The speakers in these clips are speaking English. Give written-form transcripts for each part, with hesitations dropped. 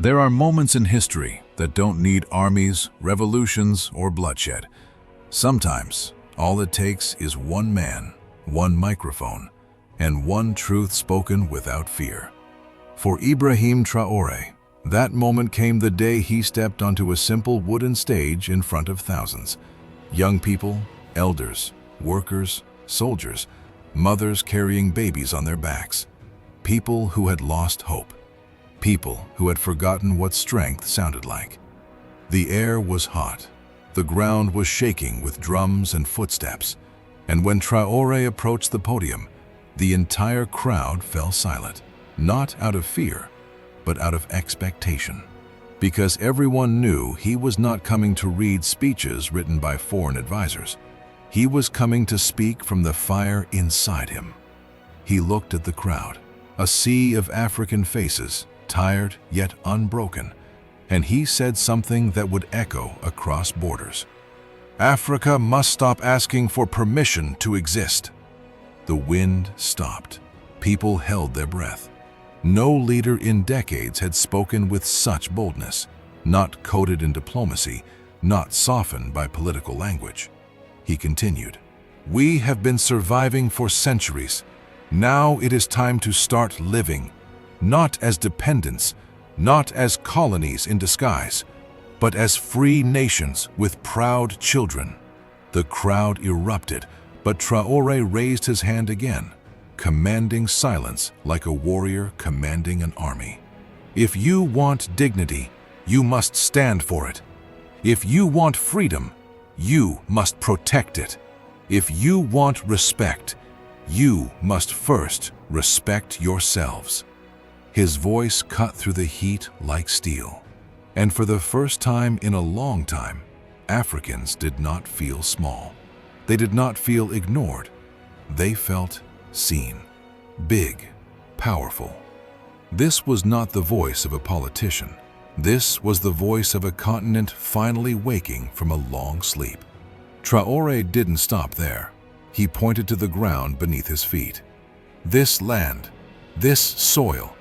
There are moments in history that don't need armies, revolutions, or bloodshed. Sometimes, all it takes is one man, one microphone, and one truth spoken without fear. For Ibrahim Traoré, that moment came the day he stepped onto a simple wooden stage in front of thousands. Young people, elders, workers, soldiers, mothers carrying babies on their backs. People who had lost hope. People who had forgotten what strength sounded like. The air was hot. The ground was shaking with drums and footsteps. And when Traoré approached the podium, the entire crowd fell silent, not out of fear, but out of expectation. Because everyone knew he was not coming to read speeches written by foreign advisors. He was coming to speak from the fire inside him. He looked at the crowd, a sea of African faces, tired yet unbroken, and he said something that would echo across borders. Africa must stop asking for permission to exist. The wind stopped. People held their breath. No leader in decades had spoken with such boldness, not coated in diplomacy, not softened by political language. He continued, "We have been surviving for centuries. Now it is time to start living, not as dependents, not as colonies in disguise, but as free nations with proud children." The crowd erupted, but Traoré raised his hand again, commanding silence like a warrior commanding an army. If you want dignity, you must stand for it. If you want freedom, you must protect it. If you want respect, you must first respect yourselves. His voice cut through the heat like steel. And for the first time in a long time, Africans did not feel small. They did not feel ignored. They felt seen, big, powerful. This was not the voice of a politician. This was the voice of a continent finally waking from a long sleep. Traoré didn't stop there. He pointed to the ground beneath his feet. This land, this soil,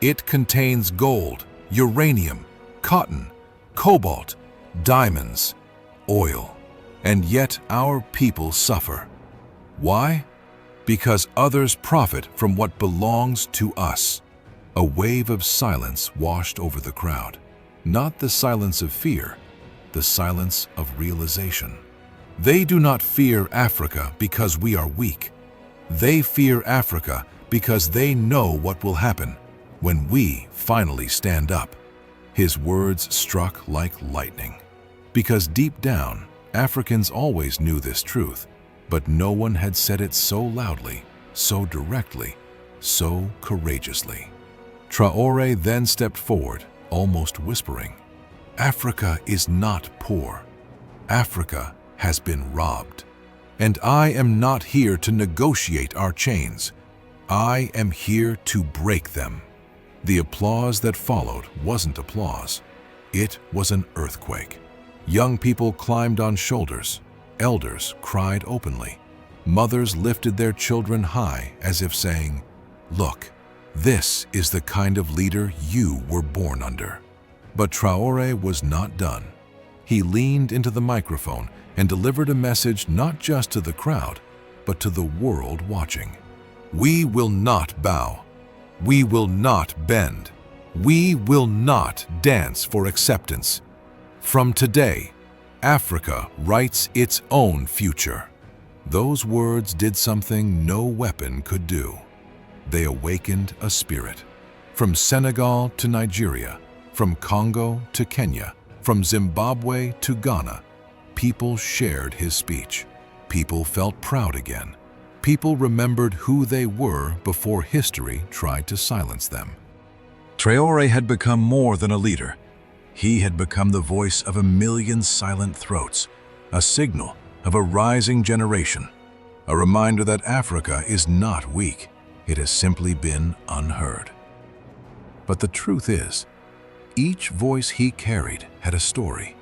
it contains gold, uranium, cotton, cobalt, diamonds, oil, and yet our people suffer. Why? Because others profit from what belongs to us. A wave of silence washed over the crowd. Not the silence of fear, the silence of realization. They do not fear Africa because we are weak. They fear Africa because they know what will happen when we finally stand up. His words struck like lightning. Because deep down, Africans always knew this truth, but no one had said it so loudly, so directly, so courageously. Traoré then stepped forward, almost whispering, "Africa is not poor. Africa has been robbed. And I am not here to negotiate our chains. I am here to break them." The applause that followed wasn't applause. It was an earthquake. Young people climbed on shoulders. Elders cried openly. Mothers lifted their children high as if saying, "Look, this is the kind of leader you were born under." But Traoré was not done. He leaned into the microphone and delivered a message not just to the crowd, but to the world watching. "We will not bow. We will not bend. We will not dance for acceptance. From today, Africa writes its own future." Those words did something no weapon could do. They awakened a spirit. From Senegal to Nigeria, from Congo to Kenya, from Zimbabwe to Ghana, people shared his speech. People felt proud again. People remembered who they were before history tried to silence them. Traoré had become more than a leader. He had become the voice of a million silent throats, a signal of a rising generation, a reminder that Africa is not weak. It has simply been unheard. But the truth is, each voice he carried had a story.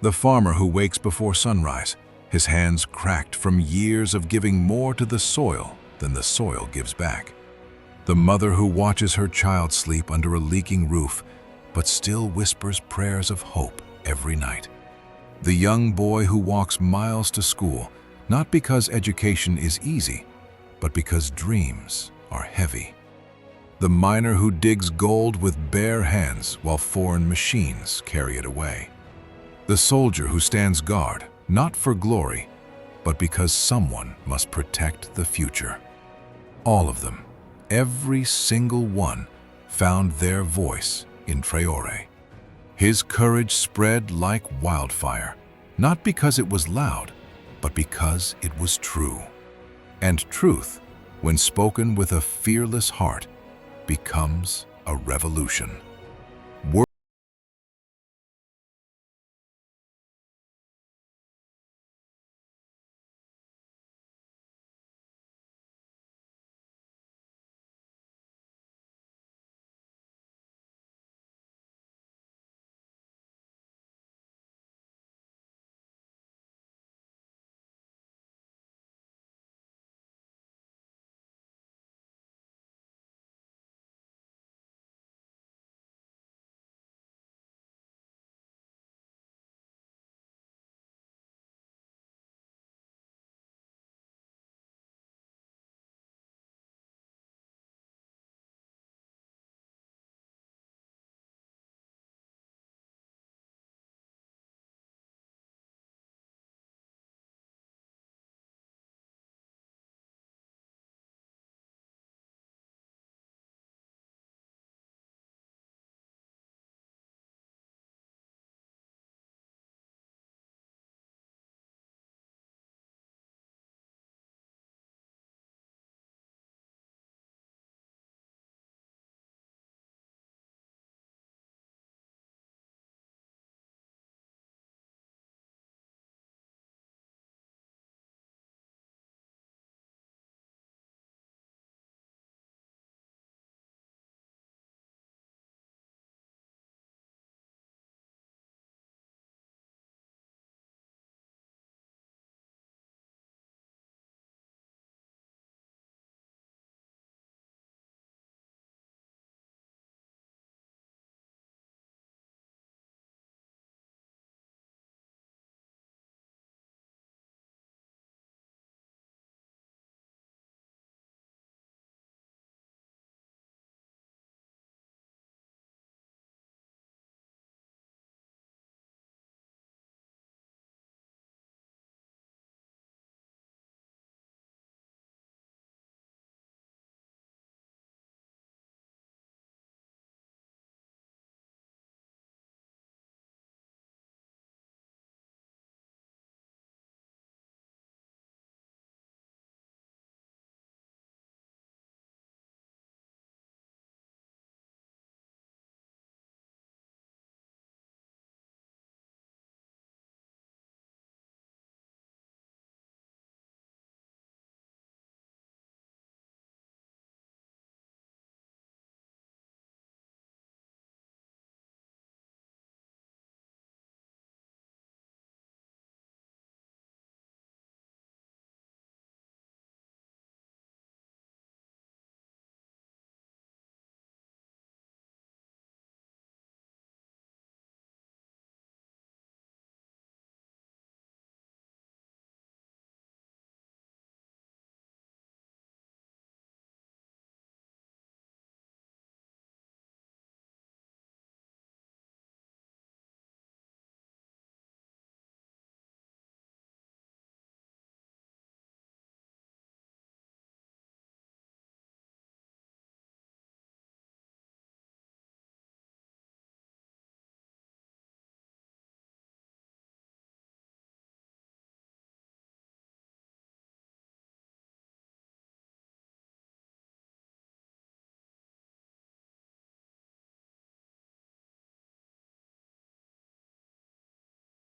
The farmer who wakes before sunrise, his hands cracked from years of giving more to the soil than the soil gives back. The mother who watches her child sleep under a leaking roof, but still whispers prayers of hope every night. The young boy who walks miles to school, not because education is easy, but because dreams are heavy. The miner who digs gold with bare hands while foreign machines carry it away. The soldier who stands guard, not for glory, but because someone must protect the future. All of them, every single one, found their voice in Traoré. His courage spread like wildfire, not because it was loud, but because it was true. And truth, when spoken with a fearless heart, becomes a revolution.